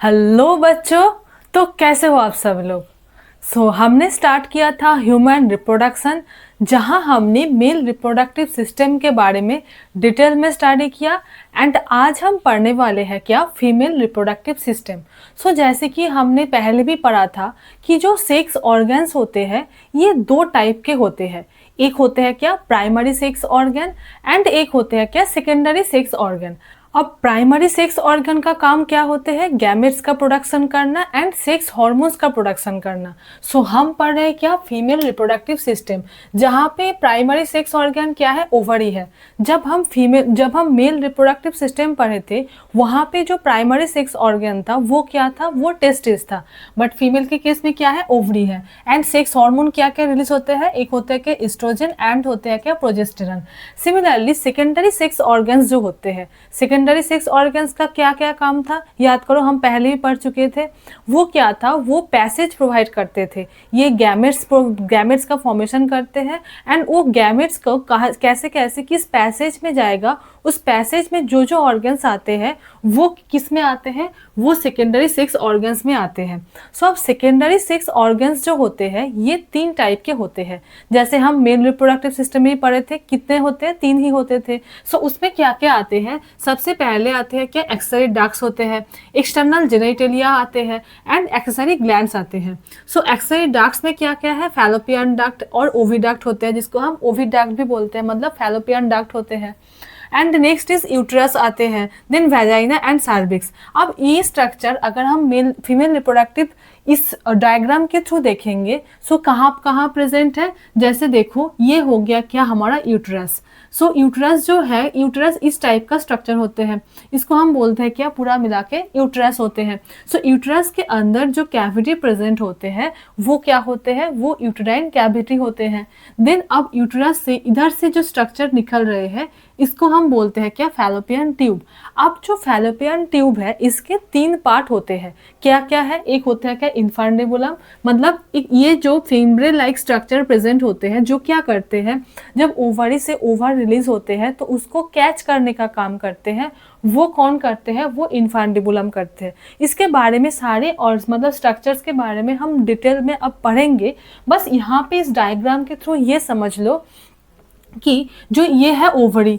Hello बच्चों। तो कैसे हो आप सब लोग। हमने स्टार्ट किया था ह्यूमन रिप्रोडक्शन, जहां हमने मेल रिप्रोडक्टिव सिस्टम के बारे में डिटेल में स्टडी किया। एंड आज हम पढ़ने वाले हैं क्या, फीमेल रिप्रोडक्टिव सिस्टम। जैसे कि हमने पहले भी पढ़ा था कि जो सेक्स ऑर्गन्स होते हैं ये दो टाइप के होते हैं। एक होते हैं क्या प्राइमरी सेक्स ऑर्गन, एंड एक होते हैं क्या सेकेंडरी सेक्स ऑर्गन। अब प्राइमरी सेक्स ऑर्गन का काम क्या होते हैं, गैमेट्स का प्रोडक्शन करना एंड सेक्स हार्मोन्स का प्रोडक्शन करना। हम पढ़ रहे हैं क्या, फीमेल रिप्रोडक्टिव सिस्टम, जहाँ पे प्राइमरी सेक्स ऑर्गन क्या है, ओवरी है। जब हम मेल रिप्रोडक्टिव सिस्टम पढ़े थे, वहाँ पे जो प्राइमरी सेक्स ऑर्गन था वो क्या था, वो टेस्टिस था। बट फीमेल के केस में क्या है, ओवरी है। एंड सेक्स हार्मोन क्या क्या रिलीज होते हैं, एक होते हैं क्या एस्ट्रोजन एंड होते हैं क्या progesterone. Similarly secondary sex organs जो होते हैं, सेकेंडरी सेक्स ऑर्गन्स का क्या क्या काम था, याद करो, हम पहले भी पढ़ चुके थे। वो क्या था, वो पैसेज प्रोवाइड करते थे। ये गैमेट्स का फॉर्मेशन करते हैं। एंड वो गैमेट्स को कैसे कैसे किस पैसेज में जाएगा, उस पैसेज में जो जो ऑर्गन्स आते हैं वो किस में आते हैं, वो सेकेंडरी सेक्स ऑर्गन्स में आते हैं। अब सेकेंडरी सेक्स ऑर्गन्स जो होते हैं ये 3 टाइप के होते हैं। जैसे हम मेल रिप्रोडक्टिव सिस्टम में ही पढ़े थे, कितने होते हैं, 3 ही होते थे। उसमें क्या क्या आते हैं, सबसे पहले आते हैं क्या एक्सेसरी डक्ट्स होते हैं, एक्सटर्नल जेनिटलिया आते हैं एंड एक्सेसरी ग्लैंड्स आते हैं। एक्सेसरी डक्ट्स में क्या क्या है, फैलोपियन डक्ट और ओविडक्ट होते हैं, जिसको हम ओविडक्ट भी बोलते हैं, मतलब फैलोपियन डक्ट होते हैं। एंड नेक्स्ट इज यूट्रस आते हैं, देन वैजाइना एंड सर्विक्स। अब ये स्ट्रक्चर अगर हम मेल फीमेल रिप्रोडक्टिव इस डायग्राम के थ्रू देखेंगे, कहाँ कहाँ प्रेजेंट है, जैसे देखो ये हो गया क्या हमारा यूट्रस। यूट्रस जो है, यूट्रस इस टाइप का स्ट्रक्चर होते हैं, इसको हम बोलते हैं क्या, पूरा मिला के यूट्रस होते हैं। यूट्रस के अंदर जो कैविटी प्रेजेंट होते हैं वो क्या होते हैं, वो यूट्राइन कैविटी होते हैं। देन अब यूट्रस से इधर से जो स्ट्रक्चर निकल रहे हैं इसको हम बोलते हैं क्या, फैलोपियन ट्यूब। अब जो फैलोपियन ट्यूब है इसके 3 पार्ट होते हैं, क्या क्या है, एक होता है क्या इन्फंडिबुलम, मतलब ये जो फिम्ब्रे लाइक स्ट्रक्चर प्रेजेंट होते हैं, जो क्या करते हैं, जब ओवरी से ओवर रिलीज होते हैं तो उसको कैच करने का काम करते हैं। वो कौन करते हैं, वो इन्फंडिबुलम करते हैं। इसके बारे में सारे और मतलब स्ट्रक्चर्स के बारे में हम डिटेल में अब पढ़ेंगे। बस यहाँ पे इस डायग्राम के थ्रू ये समझ लो कि जो ये है ओवरी,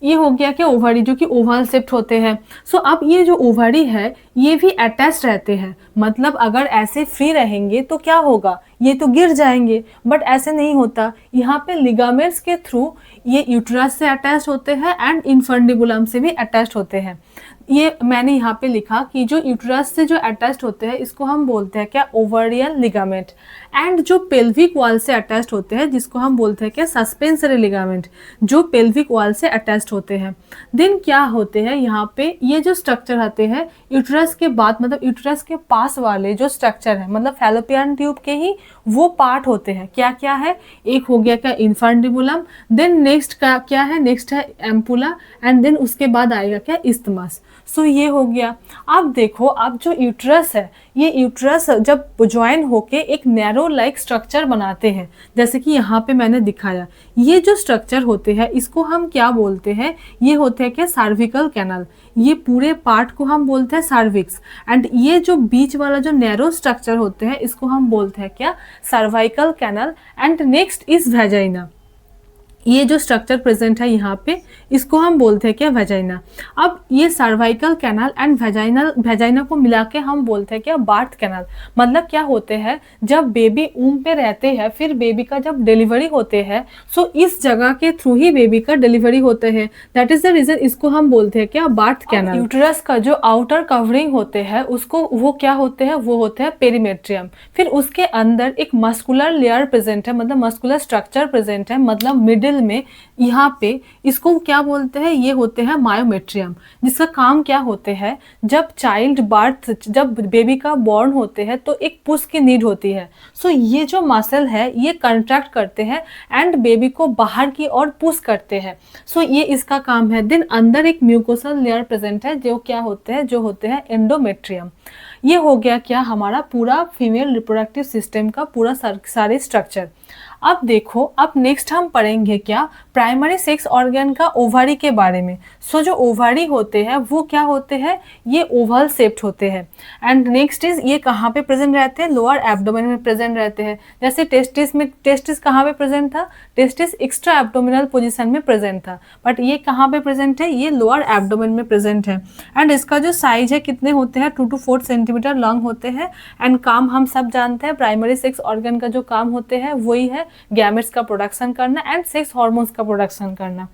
ये हो गया कि ओवरी जो कि ओवल शेप्ड होते हैं। अब ये जो ओवरी है ये भी अटैच रहते हैं, मतलब अगर ऐसे फ्री रहेंगे तो क्या होगा, ये तो गिर जाएंगे। बट ऐसे नहीं होता, यहाँ पे लिगामेंट्स के थ्रू ये यूट्रस से अटैच होते हैं एंड इन्फंडिबुलम से भी अटैच होते हैं। ये मैंने यहाँ पे लिखा कि जो यूट्रस से जो अटैच्ड होते हैं इसको हम बोलते हैं क्या, ओवरियन लिगामेंट। एंड जो पेल्विक वॉल से अटैच्ड होते हैं जिसको हम बोलते हैं क्या, सस्पेंसरी लिगामेंट, जो पेल्विक वॉल से अटैच्ड होते हैं। देन क्या होते हैं यहाँ पे, ये जो स्ट्रक्चर आते हैं यूट्रस के बाद, मतलब यूट्रस के पास वाले जो स्ट्रक्चर है, मतलब फैलोपियन ट्यूब के ही वो पार्ट होते हैं। क्या क्या है, एक हो गया क्या इन्फंडिबुलम, देन नेक्स्ट का क्या है, नेक्स्ट है एम्पुला, एंड देन उसके बाद आएगा क्या इस्थमस। ये हो गया। अब देखो, अब जो यूट्रस है, ये यूट्रस जब ज्वाइन होके एक नैरो लाइक स्ट्रक्चर बनाते हैं, जैसे कि यहाँ पे मैंने दिखाया, ये जो स्ट्रक्चर होते हैं इसको हम क्या बोलते हैं, ये होते हैं क्या सर्विकल कैनल। ये पूरे पार्ट को हम बोलते हैं सर्विक्स। एंड ये जो बीच वाला जो नैरो स्ट्रक्चर होते हैं इसको हम बोलते हैं क्या, cervical canal. And next is vagina, ये जो स्ट्रक्चर प्रेजेंट है यहाँ पे इसको हम बोलते हैं क्या, वेजाइना। अब ये सर्वाइकल कैनल एंड वेजाइना को मिला के हम बोलते हैं क्या, बर्थ कैनल। मतलब क्या होते हैं, जब बेबी ऊम पे रहते हैं, फिर बेबी का जब डिलीवरी होते हैं, इस जगह के थ्रू ही बेबी का डिलीवरी होते हैं। दैट इज द रीजन इसको हम बोलते हैं क्या, बर्थ कैनल। यूट्रस का जो आउटर कवरिंग होते हैं उसको वो क्या होते हैं, वो होते हैं पेरीमेट्रियम। फिर उसके अंदर एक मस्कुलर लेयर प्रेजेंट है, मतलब मस्कुलर स्ट्रक्चर प्रेजेंट है, मतलब मिडिल में यहाँ पे इसको क्या बोलते हैं, ये होते हैं मायोमेट्रियम, जिसका काम क्या होते हैं, जब चाइल्ड बर्थ, जब बेबी का बॉर्न होते हैं तो एक पुश की नीड होती है। ये जो मसल है ये कंट्रैक्ट करते हैं एंड बेबी को बाहर की ओर पुश करते हैं। ये इसका काम है। देन अंदर एक म्यूकोसल लेयर प्रेजेंट है, जो क्या होते हैं, जो होते हैं एंडोमेट्रियम। ये हो गया क्या हमारा पूरा फीमेल रिप्रोडक्टिव सिस्टम का पूरा सारे स्ट्रक्चर। अब देखो, अब नेक्स्ट हम पढ़ेंगे क्या, प्राइमरी सेक्स ऑर्गन का ओवरी के बारे में। सो जो ओवरी होते हैं वो क्या होते हैं, ये ओवल शेप्ड होते हैं। एंड नेक्स्ट इज ये कहाँ पे प्रेजेंट रहते हैं, लोअर एब्डोमेन में प्रेजेंट रहते हैं। जैसे टेस्टिस में, टेस्टिस कहाँ पे प्रेजेंट था, टेस्टिस एक्स्ट्रा एब्डोमिनल पोजीशन में प्रेजेंट था, बट ये कहाँ पे प्रेजेंट है, ये लोअर एब्डोमेन में प्रेजेंट है। एंड इसका जो साइज है कितने होते हैं, 2 to 4 सेंटीमीटर लॉन्ग होते हैं। एंड काम हम सब जानते हैं, प्राइमरी सेक्स ऑर्गन का जो काम होते हैं वही है गैमेट्स का प्रोडक्शन करना एंड सेक्स हार्मोन्स का प्रोडक्शन करना।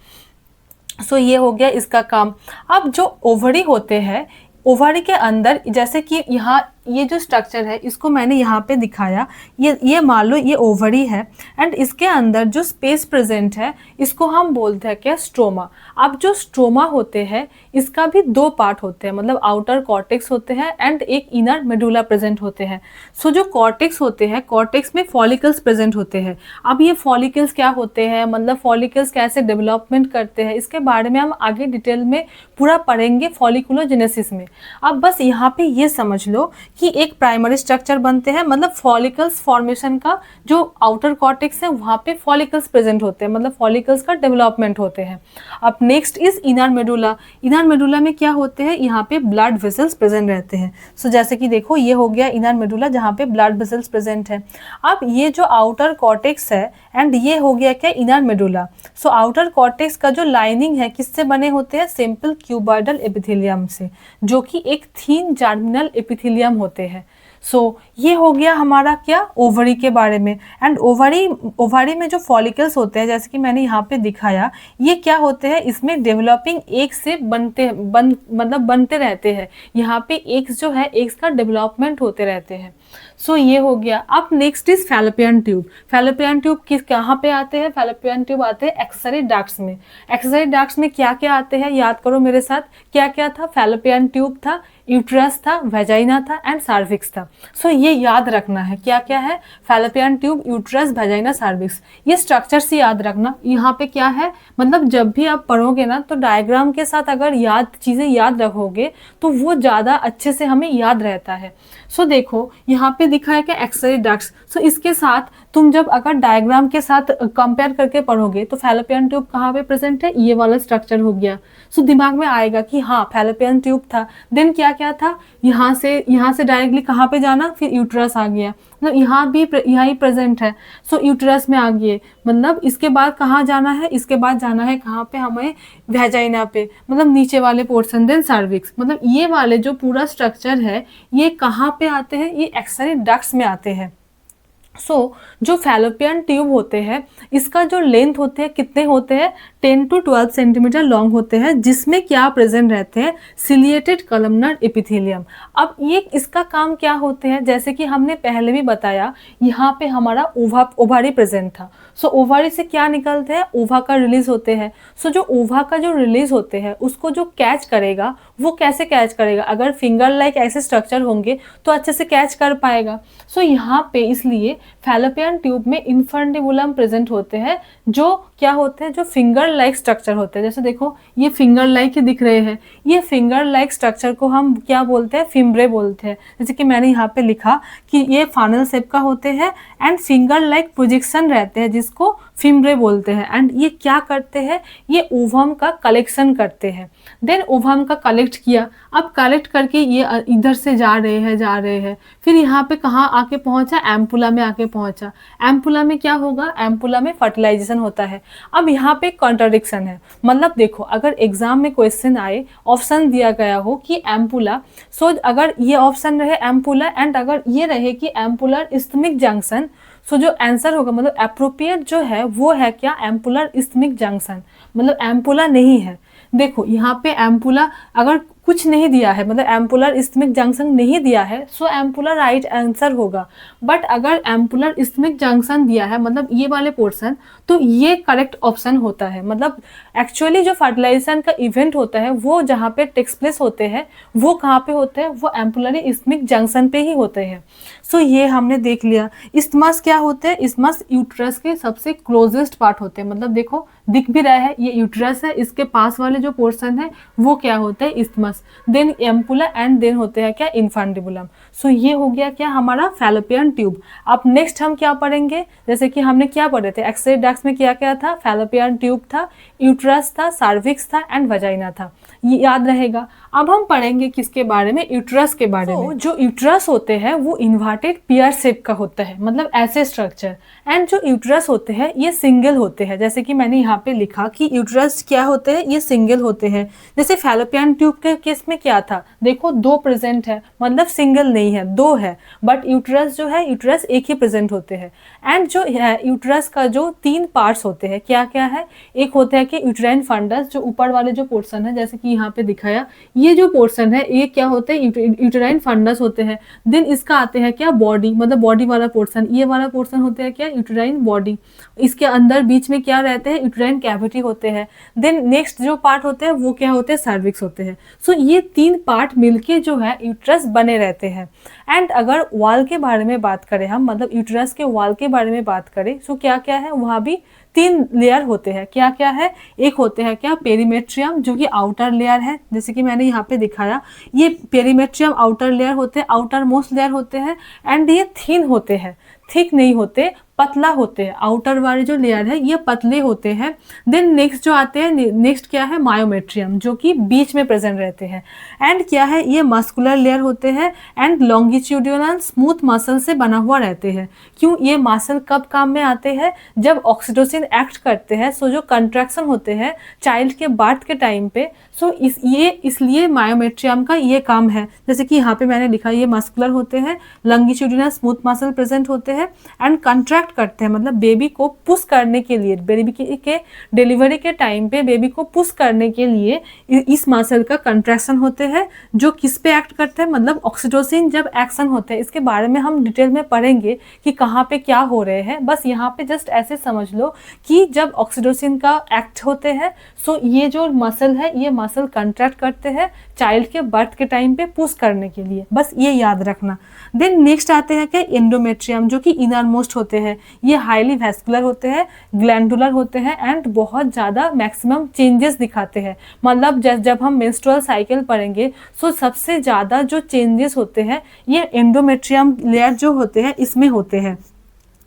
सो ये हो गया इसका काम। अब जो ओवरी होते हैं, ओवरी के अंदर जैसे कि यहाँ ये जो स्ट्रक्चर है इसको मैंने यहाँ पे दिखाया, ये मान लो ये ओवरी है एंड इसके अंदर जो स्पेस प्रेजेंट है इसको हम बोलते हैं क्या, स्ट्रोमा। अब जो स्ट्रोमा होते हैं इसका भी 2 पार्ट होते हैं, मतलब आउटर कॉर्टेक्स होते हैं एंड एक इनर मेडुला प्रेजेंट होते हैं। सो जो कॉर्टेक्स होते हैं, कॉर्टेक्स में फॉलिकल्स प्रेजेंट होते हैं। अब ये फॉलिकल्स क्या होते हैं, मतलब फॉलिकल्स कैसे डेवलपमेंट करते हैं, इसके बारे में हम आगे डिटेल में पूरा पढ़ेंगे फॉलिकुलोजेनेसिस में। अब बस यहाँ पे ये समझ लो कि एक प्राइमरी स्ट्रक्चर बनते हैं, मतलब फॉलिकल्स फॉर्मेशन का जो आउटर कॉर्टेक्स है वहाँ पे फॉलिकल्स प्रेजेंट होते हैं, मतलब फॉलिकल्स का डेवलपमेंट होते हैं। अब next is inner medulla. Inner medulla में क्या होते हैं, यहाँ पे ब्लड वेसल्स प्रेजेंट रहते हैं। सो जैसे कि देखो ये हो गया इनर मेडुला जहाँ पे ब्लड वेसल्स प्रेजेंट है। अब ये जो आउटर कॉर्टेक्स है एंड ये हो गया क्या, inner medulla. So outer cortex का जो लाइनिंग है किससे बने होते हैं, सिंपल क्यूबॉइडल एपिथेलियम से, जो कि एक थीन जर्मिनल एपिथेलियम होते हैं। सो ये हो गया हमारा क्या, ओवरी के बारे में। एंड ओवरी में जो फॉलिकल्स होते हैं जैसे कि मैंने यहाँ पे दिखाया, ये क्या होते हैं, इसमें डेवलपिंग एग्स से बनते रहते हैं। यहाँ पे एग्स जो है, एग्स का डेवलपमेंट होते रहते हैं। सो ये हो गया। अब next is fallopian tube. Fallopian tube किस कहाँ पे आते हैं, फैलोपियन ट्यूब आते हैं एक्सरे डक्ट्स में। एक्सरे डक्ट्स में क्या क्या आते हैं, याद करो मेरे साथ, क्या क्या था, फैलोपियन ट्यूब था, यूट्रस था, वेजाइना था एंड सार्विक्स था। सो ये याद रखना है क्या क्या है, फैलोपियन ट्यूब, यूट्रस, वेजाइना, सार्विक्स, ये स्ट्रक्चर से याद रखना। यहाँ पे क्या है, मतलब जब भी आप पढ़ोगे ना तो डायग्राम के साथ अगर चीज़ें याद रखोगे तो वो ज़्यादा अच्छे से हमें याद रहता है। सो देखो यहाँ पे दिखा है कि एक्सरे डक्ट्स। सो इसके साथ तुम जब अगर डायग्राम के साथ कंपेयर करके पढ़ोगे तो फैलोपियन ट्यूब कहाँ पे प्रेजेंट है, ये वाला स्ट्रक्चर हो गया। सो दिमाग में आएगा कि हाँ फैलोपियन ट्यूब था, देन क्या क्या था, यहाँ से डायरेक्टली कहाँ पे जाना, फिर यूट्रस आ गया, मतलब यहाँ ही प्रेजेंट है। सो यूट्रस में आ गए, मतलब इसके बाद कहाँ जाना है, इसके बाद जाना है कहाँ पे हमें, वेजाइना पे, मतलब नीचे वाले पोर्शन, देन सर्विक्स, मतलब ये वाले जो पूरा स्ट्रक्चर है ये कहाँ पे आते हैं, ये एक्सरे डक्ट्स में आते हैं। सो जो फैलोपियन ट्यूब होते हैं इसका जो लेंथ होते हैं कितने होते हैं, 10 to 12 सेंटीमीटर लॉन्ग होते हैं, जिसमें क्या प्रेजेंट रहते हैं, सिलिएटेड कॉलमनर एपिथेलियम। अब ये इसका काम क्या होते हैं, जैसे कि हमने पहले भी बताया, यहाँ पे हमारा ओवारी प्रेजेंट था। सो ओवारी से क्या निकलते हैं, ओवा का रिलीज होते हैं। सो जो ओवा का जो रिलीज होते हैं उसको जो कैच करेगा वो कैसे कैच करेगा, अगर फिंगर लाइक ऐसे स्ट्रक्चर होंगे तो अच्छे से कैच कर पाएगा। सो यहाँ पे इसलिए फैलोपियन ट्यूब में इन्फंडिबुलम प्रेजेंट होते हैं, जो क्या होते हैं, जो फिंगर लाइक स्ट्रक्चर होते हैं। जैसे देखो ये फिंगर लाइक ही दिख रहे हैं, ये फिंगर लाइक स्ट्रक्चर को हम क्या बोलते हैं, फिम्ब्रे बोलते हैं। जैसे कि मैंने यहाँ पे लिखा कि ये फानल शेप का होते हैं एंड फिंगर लाइक प्रोजेक्शन रहते हैं जिसको फिम्ब्रे बोलते हैं। एंड ये क्या करते हैं, ये ओवम का कलेक्शन करते हैं। देन ओवम का कलेक्ट किया, अब कलेक्ट करके ये इधर से जा रहे हैं, फिर यहाँ पे कहाँ आके पहुँचा, एम्पुला में आके पहुँचा। एम्पुला में क्या होगा, एम्पुला में फर्टिलाइजेशन होता है। अब यहाँ पे कॉन्ट्राडिक्शन है, मतलब देखो अगर एग्जाम में क्वेश्चन आए, ऑप्शन दिया गया हो कि एम्पुला, सो अगर ये ऑप्शन रहे एम्पुला एंड अगर ये रहे कि एम्पुलर इस्थमिक जंक्शन, सो जो आंसर होगा मतलब अप्रोप्रिएट जो है वो है क्या, एम्पुलर इस्थमिक जंक्शन, मतलब एम्पुला नहीं है। देखो यहाँ पे एम्पुला अगर कुछ नहीं दिया है, मतलब एम्पुलर इस्थमिक जंक्शन नहीं दिया है, सो एम्पुलर राइट आंसर होगा। बट अगर एम्पुलर इस्थमिक जंक्शन दिया है, मतलब ये वाले पोर्शन, तो ये करेक्ट ऑप्शन होता है। मतलब एक्चुअली जो फर्टिलाइजेशन का इवेंट होता है वो जहाँ पे टेक्स प्लेस होते हैं वो कहाँ पे होते हैं, वो एम्पुलरी इस्थमिक जंक्शन पे ही होते हैं। सो ये हमने देख लिया। इस्थमस क्या होते हैं, इस्थमस यूट्रस के सबसे क्लोजेस्ट पार्ट होते हैं, मतलब देखो दिख भी रहा है, ये यूट्रस है, इसके पास वाले जो पोर्शन है वो क्या होता है, isthmus, then ampulla and then होते हैं क्या, इन्फांडिबुलम। सो ये हो गया क्या हमारा फैलोपियन ट्यूब। अब नेक्स्ट हम क्या पढ़ेंगे, जैसे कि हमने क्या पढ़े थे, एक्सरे डक्ट्स में क्या क्या था, फैलोपियन ट्यूब था, यूट्रस था, सर्विक्स था एंड वजाइना था, ये याद रहेगा। अब हम पढ़ेंगे किसके बारे में, यूट्रस के बारे में। जो यूट्रस होते हैं वो इन्वर्टेड पियर शेप का होता है, मतलब ऐसे स्ट्रक्चर, एंड जो यूट्रस होते हैं ये सिंगल होते हैं, जैसे कि मैंने यहाँ पे लिखा कि यूट्रस क्या होते हैं, ये सिंगल होते हैं। जैसे फैलोपियन ट्यूब के केस में क्या था, देखो दो प्रेजेंट है, मतलब सिंगल नहीं है, दो है, बट यूट्रस जो है, यूट्रस एक ही प्रेजेंट होते हैं। एंड जो है यूट्रस का जो तीन पार्ट्स होते हैं, क्या क्या है, एक होता है कि यूट्राइन फंडस, जो ऊपर वाले जो पोर्शन है, जैसे कि यहाँ पे दिखाया, ये जो पोर्शन है ये क्या होते हैं, यूट्राइन फंडस होते हैं। देन इसका आते हैं क्या, बॉडी, मतलब बॉडी वाला पोर्शन, ये वाला पोर्शन होते हैं क्या, यूट्राइन बॉडी, इसके अंदर बीच में क्या रहते हैं, यूट्राइन कैविटी होते हैं। देन नेक्स्ट जो पार्ट होते हैं वो क्या होते हैं, सर्विक्स होते हैं। सो ये तीन पार्ट मिलके जो है यूट्रस बने रहते हैं। एंड अगर वॉल के बारे में बात करें हम, मतलब यूट्रस के वॉल के बारे में बात करें, सो क्या क्या है, वहाँ भी तीन लेयर होते हैं, क्या क्या है, एक होते हैं क्या, पेरीमेट्रियम, जो कि आउटर लेयर है, जैसे कि मैंने यहाँ पे दिखाया, ये पेरीमेट्रियम आउटर लेयर होते हैं, आउटर मोस्ट लेयर होते हैं। एंड ये थिन होते हैं, थिक नहीं होते, पतला होते हैं, आउटर वाले जो लेयर है ये पतले होते हैं। देन नेक्स्ट जो आते हैं, नेक्स्ट क्या है, मायोमेट्रियम, जो कि बीच में प्रेजेंट रहते हैं। एंड क्या है, ये मस्कुलर लेयर होते हैं एंड लॉन्गिट्यूडिनल स्मूथ मसल से बना हुआ रहते हैं। क्यों, ये मसल कब काम में आते हैं, जब ऑक्सीटोसिन एक्ट करते हैं, सो जो कंट्रैक्शन होते हैं चाइल्ड के बर्थ के टाइम पे, सो इसलिए मायोमेट्रियम का ये काम है। जैसे कि यहाँ पे मैंने लिखा, ये मस्कुलर होते हैं, लॉन्गिट्यूडिनल स्मूथ मसल प्रेजेंट होते हैं एंड कंट्रैक्ट करते हैं, मतलब बेबी को पुश करने के लिए, बेबी के डिलीवरी के टाइम पे बेबी को पुश करने के लिए इस मसल का कंट्रैक्शन होते हैं, जो किस पे एक्ट करते हैं, मतलब ऑक्सीटोसिन जब एक्शन होते हैं, इसके बारे में हम डिटेल में पढ़ेंगे कि कहाँ पे क्या हो रहे हैं। बस यहाँ पे जस्ट ऐसे समझ लो कि जब ऑक्सीटोसिन का एक्ट होते हैं, सो ये जो मसल है ये मसल कंट्रैक्ट करते हैं चाइल्ड के बर्थ के टाइम पे पुश करने के लिए, बस ये याद रखना। देन नेक्स्ट आते हैं क्या, एंडोमेट्रियम, जो कि इनर मोस्ट होते हैं, ये हाईली वैस्कुलर होते हैं, ग्लैंडुलर होते हैं एंड बहुत ज़्यादा मैक्सिमम चेंजेस दिखाते हैं। मतलब जब हम मेंस्ट्रुअल साइकिल पढ़ेंगे, सो सबसे ज़्यादा जो चेंजेस होते हैं ये एंडोमेट्रियम लेयर जो होते हैं इसमें होते हैं।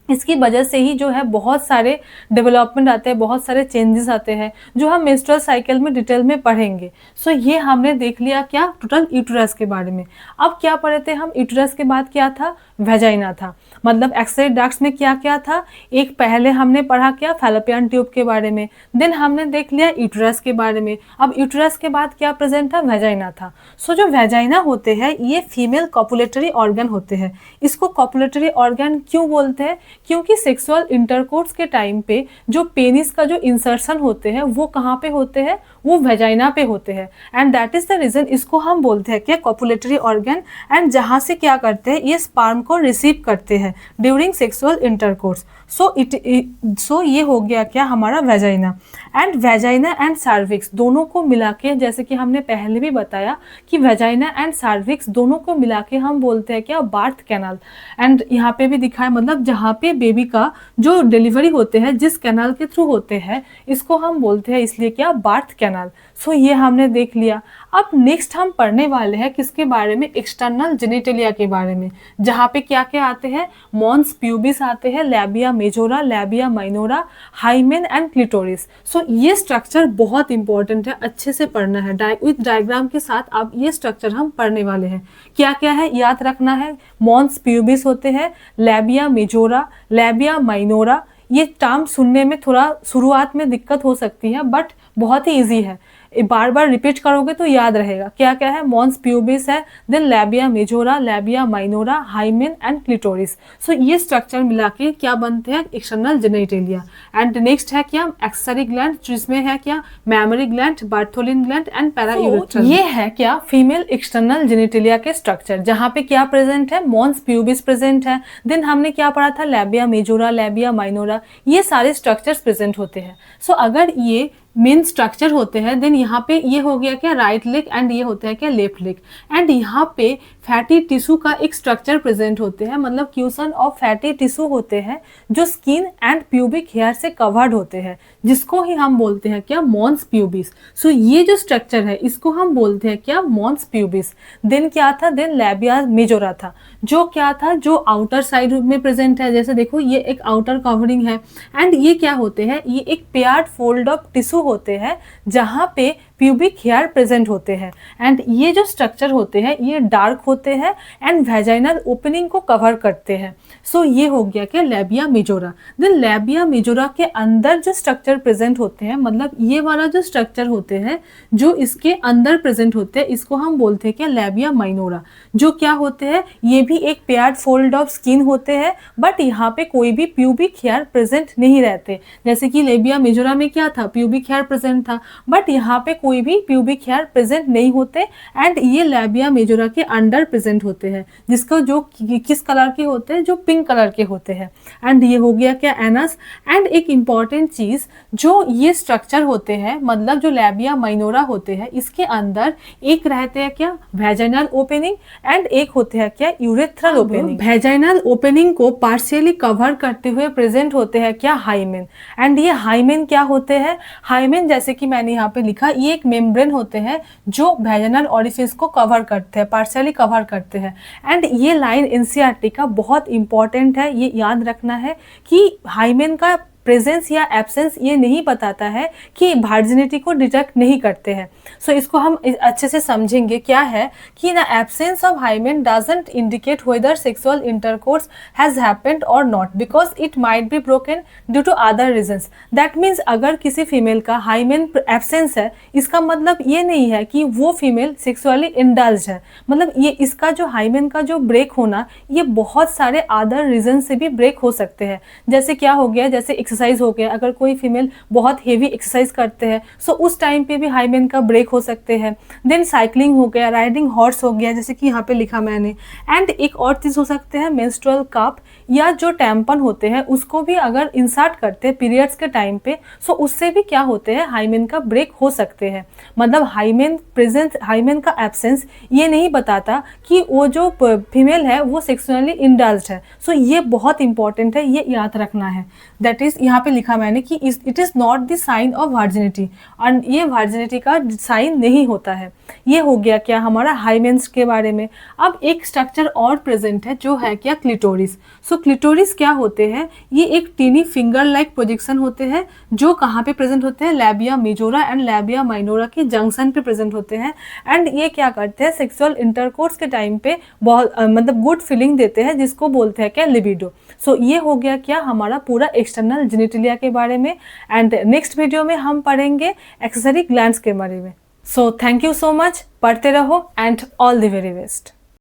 इसकी वजह से ही जो है बहुत सारे डेवलपमेंट आते हैं, बहुत सारे चेंजेस आते हैं, जो हम मेंस्ट्रुअल साइकिल में डिटेल में पढ़ेंगे। सो ये हमने देख लिया क्या, टोटल यूट्रस के बारे में। अब क्या पढ़े थे हम, यूट्रस के बाद क्या था, वेजाइना था, मतलब एक्सरे डक्ट्स में क्या क्या था, एक पहले हमने पढ़ा क्या, फैलोपियन ट्यूब के बारे में, देन हमने देख लिया यूट्रस के बारे में। अब यूट्रस के बाद क्या प्रेजेंट था, वेजाइना था। सो जो वेजाइना होते हैं ये फीमेल कॉपुलेटरी ऑर्गन होते हैं। इसको कॉपुलेटरी ऑर्गन क्यों बोलते हैं, क्योंकि सेक्सुअल इंटरकोर्स के टाइम पे जो पेनिस का जो इंसर्शन होते हैं वो कहाँ पे होते हैं, वो वेजाइना पे होते हैं। And that is the reason इसको हम बोलते हैं क्या, कॉपुलेटरी ऑर्गन। एंड जहाँ से क्या करते हैं, ये स्पर्म को रिसीव करते हैं ड्यूरिंग सेक्सुअल इंटरकोर्स। सो ये हो गया क्या हमारा vagina. And vagina and cervix दोनों को मिला के, जैसे कि हमने पहले भी बताया कि वेजाइना एंड सर्विक्स दोनों को मिला के हम बोलते हैं क्या, बर्थ कैनाल। एंड यहाँ पे भी दिखा है, मतलब जहाँ पे बेबी का जो डिलीवरी होते हैं जिस कैनाल के थ्रू होते हैं, इसको हम बोलते हैं इसलिए क्या, बर्थ कैनाल। सो ये हमने देख लिया। अब नेक्स्ट हम पढ़ने वाले हैं किसके बारे में, एक्सटर्नल जेनिटलिया के बारे में, जहाँ पे क्या क्या आते हैं, मॉन्स प्यूबिस आते हैं, labia majora, labia minora, hymen and clitoris. So ये स्ट्रक्चर बहुत इंपॉर्टेंट है, अच्छे से पढ़ना है, विद डायग्राम के साथ आप ये स्ट्रक्चर हम पढ़ने वाले हैं। क्या क्या है याद रखना है, मॉन्स प्यूबिस होते हैं, लैबिया मेजोरा, लैबिया माइनोरा। ये टर्म सुनने में थोड़ा शुरुआत में दिक्कत हो सकती है, बट बहुत ही ईजी है, बार बार रिपीट करोगे तो याद रहेगा। क्या क्या है, मॉन्स प्यूबिस है, then labia majora, labia minora, hymen and clitoris. So ये स्ट्रक्चर मिला के क्या बनते हैं, एक्सटर्नल जेनिटलिया। एंड नेक्स्ट है क्या, एक्सेसरी ग्लैंड, जिसमें है क्या, mammary gland, Bartholin gland and paraurethral. ये है क्या, फीमेल एक्सटर्नल जेनिटलिया के स्ट्रक्चर, जहाँ पे क्या प्रेजेंट है, मॉन्स प्यूबिस प्रेजेंट है। देन हमने क्या पढ़ा था, लैबिया मेजोरा, लैबिया माइनोरा, ये सारे स्ट्रक्चर्स प्रेजेंट होते हैं। सो अगर ये मेन स्ट्रक्चर होते हैं, देन यहाँ पे ये हो गया क्या, राइट लेग, एंड ये होता है क्या, लेफ्ट लेग। एंड यहाँ पे फैटी टिश्यू का एक स्ट्रक्चर प्रेजेंट होते हैं, मतलब क्यूसन ऑफ फैटी टिश्यू होते हैं जो स्किन एंड प्यूबिक हेयर से कवर्ड होते हैं, जिसको ही हम बोलते हैं क्या, मॉन्स प्यूबिस। सो ये जो स्ट्रक्चर है इसको हम बोलते हैं क्या, मॉन्स प्यूबिस। देन क्या था, देन लैबिया मेजोरा था, जो क्या था, जो आउटर साइड में प्रेजेंट है। जैसे देखो ये एक आउटर कवरिंग है एंड ये क्या होते हैं, ये एक पेयर्ड फोल्ड ऑफ टिश्यू होते हैं जहाँ पे प्यूबिक हेयर प्रेजेंट होते हैं। एंड ये जो स्ट्रक्चर होते हैं ये डार्क होते हैं एंड वेजाइनल ओपनिंग को कवर करते हैं। सो ये हो गया क्या, labia majora. Then labia majora के अंदर जो स्ट्रक्चर प्रेजेंट होते हैं, मतलब ये वाला जो स्ट्रक्चर होते हैं जो इसके अंदर प्रेजेंट होते हैं, इसको हम बोलते हैं क्या, लैबिया माइनोरा। जो क्या होते हैं, ये भी एक पेयर्ड फोल्ड ऑफ स्किन होते हैं, बट यहाँ पे कोई भी प्यूबिक हेयर प्रेजेंट नहीं रहते। जैसे कि लैबिया मेजोरा में क्या था, प्यूबिक हेयर प्रेजेंट था, बट यहाँ पे कोई भी प्यूबिक हेयर प्रेजेंट नहीं होते एंड ये लैबिया मेजोरा के अंडर प्रेजेंट होते हैं, जिसको जो किस कलर के होते हैं, जो पिंक कलर के होते हैं। एंड ये हो गया क्या, एनस। एंड एक इम्पॉर्टेंट चीज, जो ये स्ट्रक्चर होते हैं, मतलब जो लैबिया माइनोरा होते हैं, इसके अंदर एक रहते हैं क्या, वेजाइनल ओपनिंग एंड एक होते हैं क्या, यूरेथ्रल ओपनिंग। वेजाइनल ओपनिंग को पार्शियली कवर करते हुए प्रेजेंट होते हैं क्या, हाइमेन। एंड ये हाइमेन क्या होते हैं, हाइमेन जैसे कि मैंने यहाँ पे लिखा, ये एक मेम्ब्रेन होते हैं जो वेजाइनल ओरिफिस को कवर करते हैं, पार्शियली कवर करते हैं। एंड ये लाइन एनसीईआरटी का बहुत इंपॉर्टेंट है, ये याद रखना है कि हाइमेन का प्रेजेंस या एब्सेंस ये नहीं बताता है कि वर्जिनिटी को डिटेक्ट नहीं करते हैं। सो इसको हम अच्छे से समझेंगे। क्या है कि the absence of hymen doesn't indicate whether sexual intercourse has happened और not, because it might be broken due to other reasons. That means अगर किसी फीमेल का हाइमेन एब्सेंस है, इसका मतलब ये नहीं है कि वो फीमेल सेक्सुअली इंडल्ज है। मतलब ये इसका जो हाइमेन का जो ब्रेक होना, ये बहुत सारे अदर रीजन से भी ब्रेक हो सकते हैं। जैसे क्या हो गया, जैसे एक्सरसाइज हो गया, अगर कोई फीमेल बहुत हेवी एक्सरसाइज करते हैं सो उस टाइम पे भी हाइमेन का ब्रेक हो सकते हैं। देन साइकिलिंग हो गया, राइडिंग हॉर्स हो गया, जैसे कि यहाँ पे लिखा मैंने। एंड एक और चीज़ हो सकते हैं, मेंस्ट्रुअल कप या जो टैम्पन होते हैं उसको भी अगर इंसर्ट करते हैं पीरियड्स के टाइम पे, सो उससे भी क्या होते हैं, हाइमेन का ब्रेक हो सकते हैं। मतलब हाइमेन प्रेजेंस, हाइमेन का एब्सेंस ये नहीं बताता कि वो जो फीमेल है वो सेक्सुअली इंडल्ज्ड है। सो ये बहुत इंपॉर्टेंट है, ये याद रखना है। दैट इज यहाँ पे लिखा मैंने कि it is not the sign of virginity, और ये वर्जिनिटी का साइन नहीं होता है। ये हो गया क्या, हमारा हाइमेन्स के बारे में। अब एक स्ट्रक्चर और प्रेजेंट है जो है क्या, क्लिटोरिस। सो क्लिटोरिस क्या होते हैं, ये एक टीनी फिंगर लाइक प्रोजेक्शन होते हैं जो कहाँ पे प्रेजेंट होते हैं, labia majora and labia minora के जंक्शन पे प्रेजेंट होते हैं। एंड ये क्या करते हैं, सेक्सुअल इंटरकोर्स के टाइम पे बहुत मतलब गुड फीलिंग देते हैं, जिसको बोलते हैं क्या, लिबिडो। सो ये हो गया क्या, हमारा पूरा एक्सटर्नल जेनिटलिया के बारे में। एंड नेक्स्ट वीडियो में हम पढ़ेंगे एक्सेसरी ग्लैंड्स के बारे में। So thank you so much, पढ़ते रहो and all the very best.